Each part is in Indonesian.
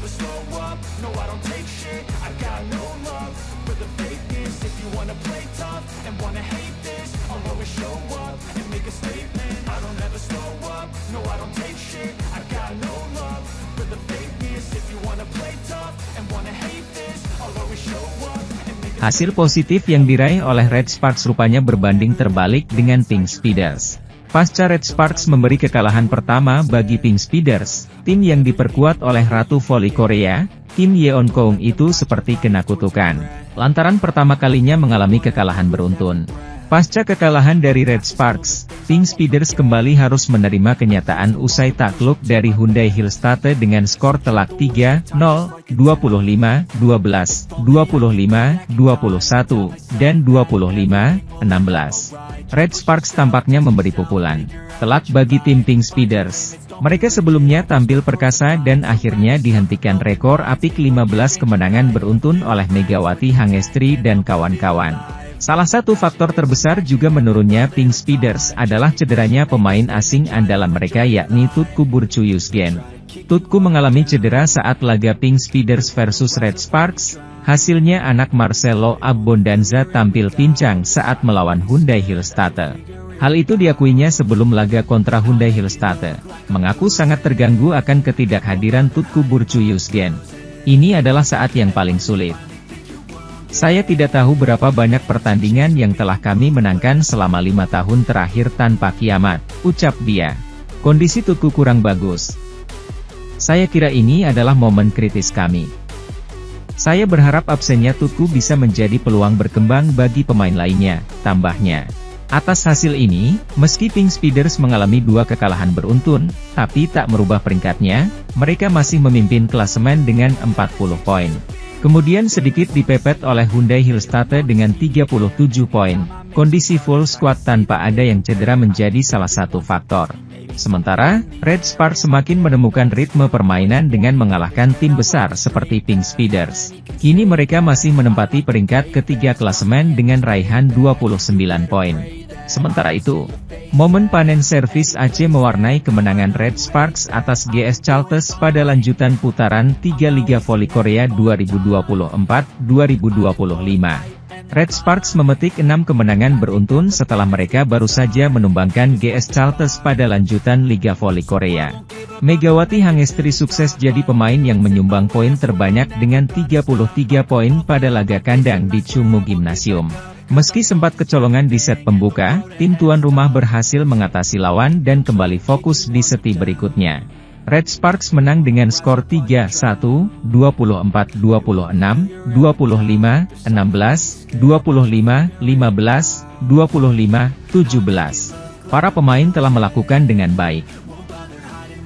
never slow up, no I don't take shit. I got no love for the fakeness. If you wanna play tough and wanna hate this, I'll always show up and make a statement. I don't ever slow up, no I don't take shit. I got no love for the fakeness. If you wanna play tough and wanna hate this, I'll always show up and make a Hasil positif yang diraih oleh Red Sparks rupanya berbanding terbalik dengan Pink Speeders. Pasca Red Sparks memberi kekalahan pertama bagi Pink Speeders, tim yang diperkuat oleh Ratu Voli Korea, Kim Yeon Koung itu seperti kena kutukan, lantaran pertama kalinya mengalami kekalahan beruntun. Pasca kekalahan dari Red Sparks, Pink Speeders kembali harus menerima kenyataan usai takluk dari Hyundai Hillstate dengan skor telak 3-0, 25-12, 25-21, dan 25-16. Red Sparks tampaknya memberi pukulan telak bagi tim Pink Speeders. Mereka sebelumnya tampil perkasa dan akhirnya dihentikan rekor apik 15 kemenangan beruntun oleh Megawati Hangestri dan kawan-kawan. Salah satu faktor terbesar juga menurunnya Pink Speeders adalah cederanya pemain asing andalan mereka yakni Tutku Burcu Yusgen. Tutku mengalami cedera saat laga Pink Speeders versus Red Sparks. Hasilnya anak Marcelo Abbondanza tampil pincang saat melawan Hyundai Hillstate. Hal itu diakuinya sebelum laga kontra Hyundai Hillstate, mengaku sangat terganggu akan ketidakhadiran Tutku Burcu Yusgen. Ini adalah saat yang paling sulit. Saya tidak tahu berapa banyak pertandingan yang telah kami menangkan selama 5 tahun terakhir tanpa kiamat, ucap dia. Kondisi Tutku kurang bagus. Saya kira ini adalah momen kritis kami. Saya berharap absennya Tutku bisa menjadi peluang berkembang bagi pemain lainnya, tambahnya. Atas hasil ini, meski Pink Speeders mengalami 2 kekalahan beruntun, tapi tak merubah peringkatnya, mereka masih memimpin klasemen dengan 40 poin. Kemudian sedikit dipepet oleh Hyundai Hillstate dengan 37 poin. Kondisi full squad tanpa ada yang cedera menjadi salah satu faktor. Sementara, Red Sparks semakin menemukan ritme permainan dengan mengalahkan tim besar seperti Pink Speeders. Kini mereka masih menempati peringkat ketiga klasemen dengan raihan 29 poin. Sementara itu, momen panen servis Aceh mewarnai kemenangan Red Sparks atas GS Chalters pada lanjutan putaran 3 Liga Voli Korea 2024-2025. Red Sparks memetik 6 kemenangan beruntun setelah mereka baru saja menumbangkan GS Chalters pada lanjutan Liga Voli Korea. Megawati Hangestri sukses jadi pemain yang menyumbang poin terbanyak dengan 33 poin pada laga kandang di Chungmu Gymnasium. Meski sempat kecolongan di set pembuka, tim tuan rumah berhasil mengatasi lawan dan kembali fokus di seti berikutnya. Red Sparks menang dengan skor 3-1, 24-26, 25-16, 25-15, 25-17. Para pemain telah melakukan dengan baik.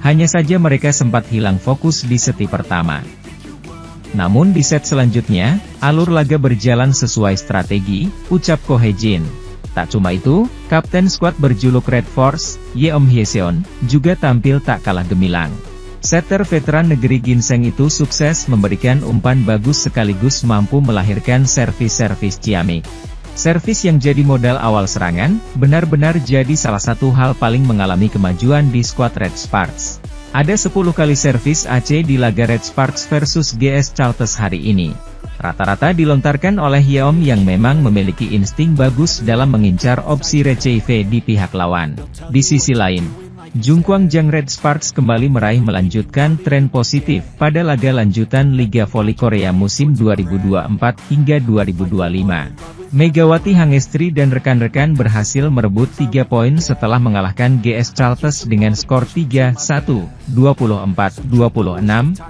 Hanya saja mereka sempat hilang fokus di seti pertama. Namun di set selanjutnya, alur laga berjalan sesuai strategi, ucap Ko Hye-jin. Tak cuma itu, kapten skuad berjuluk Red Force, Yeom Hyeseon, juga tampil tak kalah gemilang. Setter veteran negeri ginseng itu sukses memberikan umpan bagus sekaligus mampu melahirkan servis-servis ciamik. Servis yang jadi modal awal serangan, benar-benar jadi salah satu hal paling mengalami kemajuan di skuad Red Sparks. Ada 10 kali servis Aceh di laga Red Sparks versus GS Chalters hari ini. Rata-rata dilontarkan oleh Yeom yang memang memiliki insting bagus dalam mengincar opsi receive di pihak lawan. Di sisi lain, Jungkwang Jang Red Sparks kembali meraih melanjutkan tren positif pada laga lanjutan Liga Voli Korea musim 2024 hingga 2025. Megawati Hangestri dan rekan-rekan berhasil merebut 3 poin setelah mengalahkan GS Chalters dengan skor 3-1, 24-26,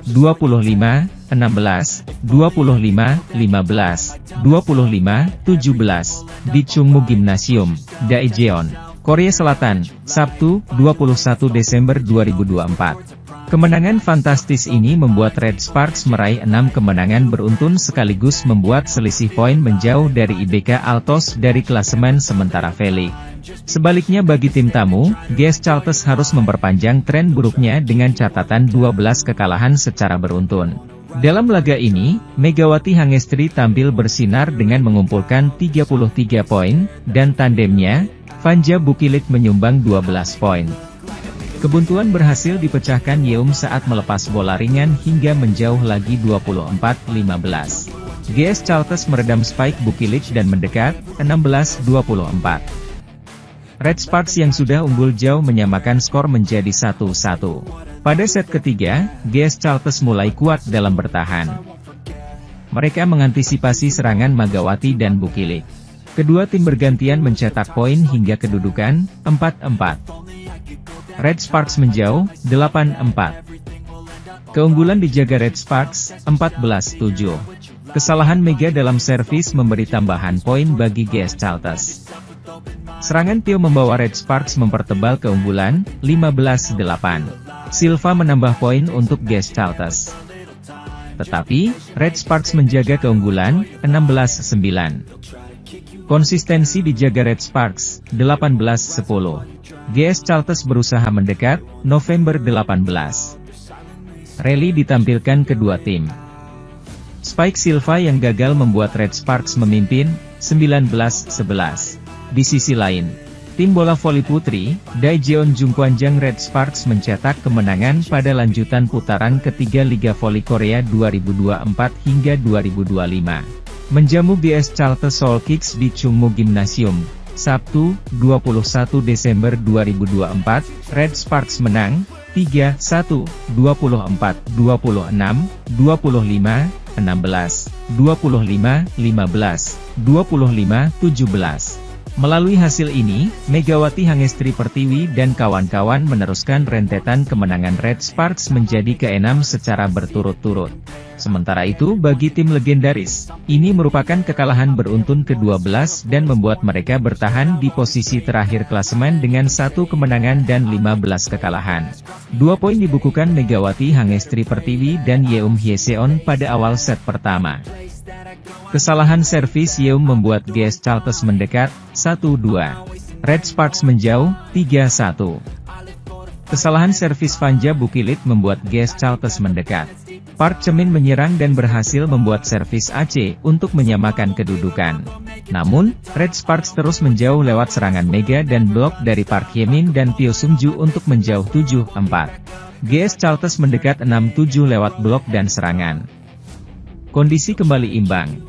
25-16, 25-15, 25-17, di Chungmu Gymnasium, Daejeon, Korea Selatan, Sabtu, 21 Desember 2024. Kemenangan fantastis ini membuat Red Sparks meraih 6 kemenangan beruntun sekaligus membuat selisih poin menjauh dari IBK Altos dari klasemen sementara V-League. Sebaliknya bagi tim tamu, GS Chalters harus memperpanjang tren buruknya dengan catatan 12 kekalahan secara beruntun. Dalam laga ini, Megawati Hangestri tampil bersinar dengan mengumpulkan 33 poin, dan tandemnya, Vanja Bukilit menyumbang 12 poin. Kebuntuan berhasil dipecahkan Yeum saat melepas bola ringan hingga menjauh lagi 24-15. GS Chalters meredam spike Bukilich dan mendekat, 16-24. Red Sparks yang sudah unggul jauh menyamakan skor menjadi 1-1. Pada set ketiga, GS Chalters mulai kuat dalam bertahan. Mereka mengantisipasi serangan Megawati dan Bukilich. Kedua tim bergantian mencetak poin hingga kedudukan 4-4. Red Sparks menjauh, 8-4. Keunggulan dijaga Red Sparks, 14-7. Kesalahan Mega dalam servis memberi tambahan poin bagi GS Chalters. Serangan Tio membawa Red Sparks mempertebal keunggulan, 15-8. Silva menambah poin untuk GS Chalters. Tetapi, Red Sparks menjaga keunggulan, 16-9. Konsistensi dijaga Red Sparks, 18-10. GS Chalters berusaha mendekat, November 18. Rally ditampilkan kedua tim. Spike Silva yang gagal membuat Red Sparks memimpin, 19-11. Di sisi lain, tim bola voli putri, Daejeon Jungkwanjang Red Sparks mencetak kemenangan pada lanjutan putaran ketiga Liga Voli Korea 2024 hingga 2025. Menjamu GS Chalters Seoul Kicks di Chungmu Gymnasium. Sabtu, 21 Desember 2024, Red Sparks menang, 3-1, 24, 26, 25, 16, 25, 15, 25, 17. Melalui hasil ini, Megawati Hangestri Pertiwi dan kawan-kawan meneruskan rentetan kemenangan Red Sparks menjadi ke-6 secara berturut-turut. Sementara itu bagi tim legendaris, ini merupakan kekalahan beruntun ke-12 dan membuat mereka bertahan di posisi terakhir klasemen dengan 1 kemenangan dan 15 kekalahan. 2 poin dibukukan Megawati Hangestri Pertiwi dan Yeum Hyeseon pada awal set pertama. Kesalahan servis Yeum membuat GS Chalters mendekat, 1-2. Red Sparks menjauh, 3-1. Kesalahan servis Vanja Bukilich membuat GS Chalters mendekat. Park Chemin menyerang dan berhasil membuat servis AC untuk menyamakan kedudukan. Namun, Red Sparks terus menjauh lewat serangan Mega dan blok dari Park Hye-min dan Pyo Sung-ju untuk menjauh 7-4. GS Chalters mendekat 6-7 lewat blok dan serangan. Kondisi kembali imbang.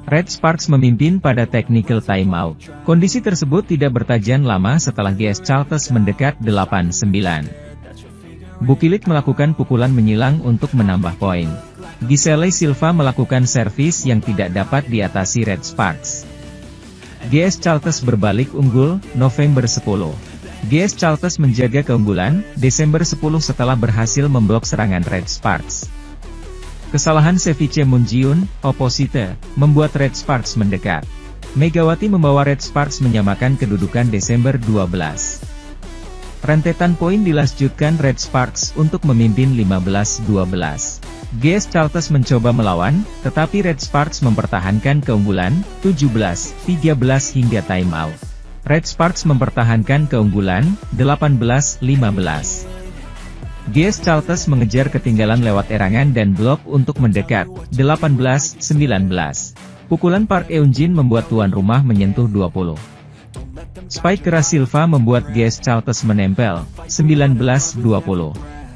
Red Sparks memimpin pada technical timeout. Kondisi tersebut tidak bertahan lama setelah GS Chalters mendekat 8-9. Bukilich melakukan pukulan menyilang untuk menambah poin. Gisele Silva melakukan servis yang tidak dapat diatasi Red Sparks. GS Chalters berbalik unggul, November 10. GS Chalters menjaga keunggulan, Desember 10 setelah berhasil memblok serangan Red Sparks. Kesalahan Ceviche Moonjiun, oposite, membuat Red Sparks mendekat. Megawati membawa Red Sparks menyamakan kedudukan Desember 12. Rentetan poin dilanjutkan Red Sparks untuk memimpin 15-12. GS Chalters mencoba melawan, tetapi Red Sparks mempertahankan keunggulan, 17-13 hingga timeout. Red Sparks mempertahankan keunggulan, 18-15. GS Chalters mengejar ketinggalan lewat erangan dan blok untuk mendekat, 18-19. Pukulan Park Eun-jin membuat tuan rumah menyentuh 20. Spike keras Silva membuat GS Chalters menempel, 19-20.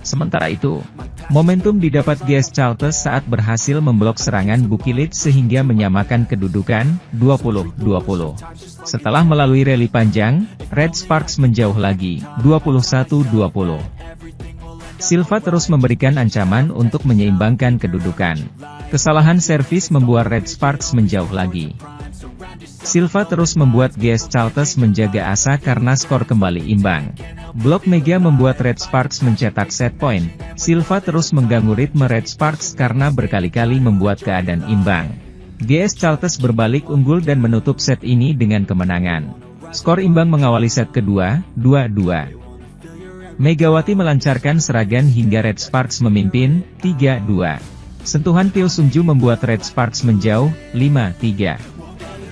Sementara itu, momentum didapat GS Chalters saat berhasil memblok serangan Bukilich sehingga menyamakan kedudukan, 20-20. Setelah melalui rally panjang, Red Sparks menjauh lagi, 21-20. Silva terus memberikan ancaman untuk menyeimbangkan kedudukan. Kesalahan servis membuat Red Sparks menjauh lagi. Silva terus membuat GS Chalters menjaga asa karena skor kembali imbang. Blok Mega membuat Red Sparks mencetak set point. Silva terus mengganggu ritme Red Sparks karena berkali-kali membuat keadaan imbang. GS Chalters berbalik unggul dan menutup set ini dengan kemenangan. Skor imbang mengawali set kedua, 2-2. Megawati melancarkan serangan hingga Red Sparks memimpin, 3-2. Sentuhan Pyo Sung-ju membuat Red Sparks menjauh, 5-3.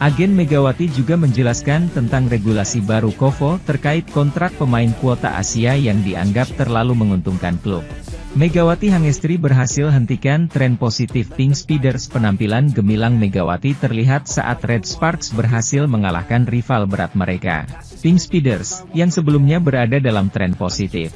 Agen Megawati juga menjelaskan tentang regulasi baru KOVO terkait kontrak pemain kuota Asia yang dianggap terlalu menguntungkan klub. Megawati Hangestri berhasil hentikan tren positif Pink Speeders. Penampilan gemilang Megawati terlihat saat Red Sparks berhasil mengalahkan rival berat mereka, Pink Speeders, yang sebelumnya berada dalam tren positif.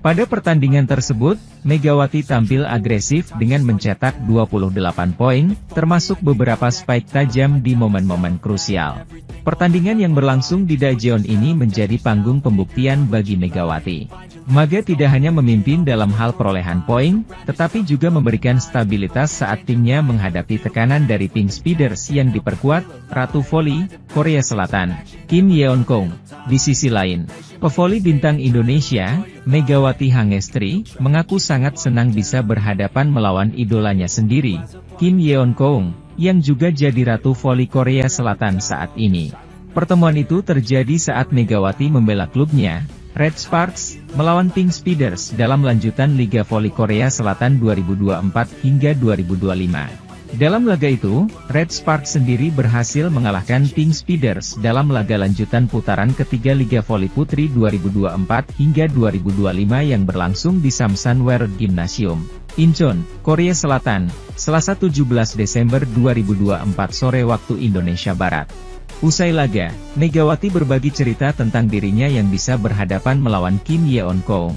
Pada pertandingan tersebut, Megawati tampil agresif dengan mencetak 28 poin, termasuk beberapa spike tajam di momen-momen krusial. Pertandingan yang berlangsung di Daejeon ini menjadi panggung pembuktian bagi Megawati. Maga tidak hanya memimpin dalam hal perolehan poin, tetapi juga memberikan stabilitas saat timnya menghadapi tekanan dari Pink Speeders yang diperkuat Ratu Voli Korea Selatan, Kim Yeon-kong. Di sisi lain, pevoli bintang Indonesia, Megawati Hangestri, mengaku sangat senang bisa berhadapan melawan idolanya sendiri, Kim Yeon-kong, yang juga jadi Ratu Voli Korea Selatan saat ini. Pertemuan itu terjadi saat Megawati membela klubnya, Red Sparks, melawan Pink Speeders dalam lanjutan Liga Voli Korea Selatan 2024 hingga 2025. Dalam laga itu, Red Sparks sendiri berhasil mengalahkan Pink Speeders dalam laga lanjutan putaran ketiga Liga Voli Putri 2024 hingga 2025 yang berlangsung di Samsan World Gymnasium, Incheon, Korea Selatan, Selasa 17 Desember 2024 sore waktu Indonesia Barat. Usai laga, Megawati berbagi cerita tentang dirinya yang bisa berhadapan melawan Kim Yeon-kong.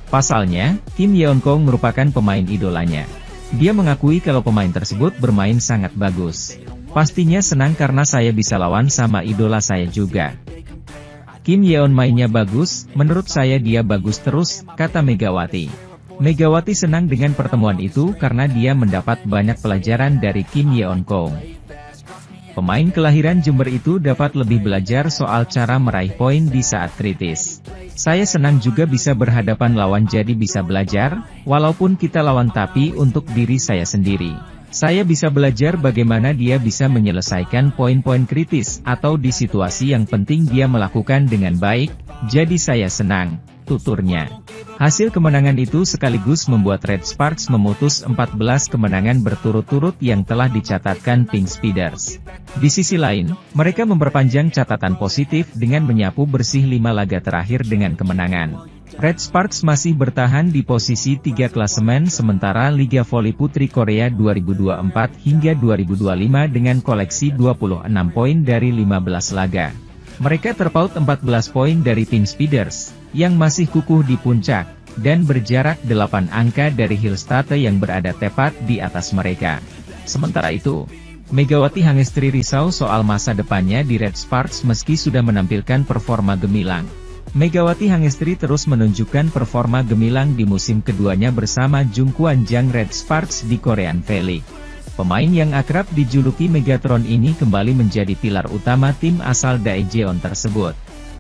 Pasalnya, Kim Yeon-kong merupakan pemain idolanya. Dia mengakui kalau pemain tersebut bermain sangat bagus. Pastinya senang karena saya bisa lawan sama idola saya juga. Kim Yeon mainnya bagus, menurut saya dia bagus terus, kata Megawati. Megawati senang dengan pertemuan itu karena dia mendapat banyak pelajaran dari Kim Yeon-kong. Pemain kelahiran Jember itu dapat lebih belajar soal cara meraih poin di saat kritis. Saya senang juga bisa berhadapan lawan jadi bisa belajar, walaupun kita lawan tapi untuk diri saya sendiri. Saya bisa belajar bagaimana dia bisa menyelesaikan poin-poin kritis atau di situasi yang penting dia melakukan dengan baik, jadi saya senang, tuturnya. Hasil kemenangan itu sekaligus membuat Red Sparks memutus 14 kemenangan berturut-turut yang telah dicatatkan Pink Speeders. Di sisi lain, mereka memperpanjang catatan positif dengan menyapu bersih 5 laga terakhir dengan kemenangan. Red Sparks masih bertahan di posisi 3 klasemen sementara Liga Voli Putri Korea 2024 hingga 2025 dengan koleksi 26 poin dari 15 laga. Mereka terpaut 14 poin dari Pink Speeders, yang masih kukuh di puncak, dan berjarak 8 angka dari Hillstate yang berada tepat di atas mereka. Sementara itu, Megawati Hangestri risau soal masa depannya di Red Sparks meski sudah menampilkan performa gemilang. Megawati Hangestri terus menunjukkan performa gemilang di musim keduanya bersama Jungkwan Jang Red Sparks di Korean V-League. Pemain yang akrab dijuluki Megatron ini kembali menjadi pilar utama tim asal Daejeon tersebut.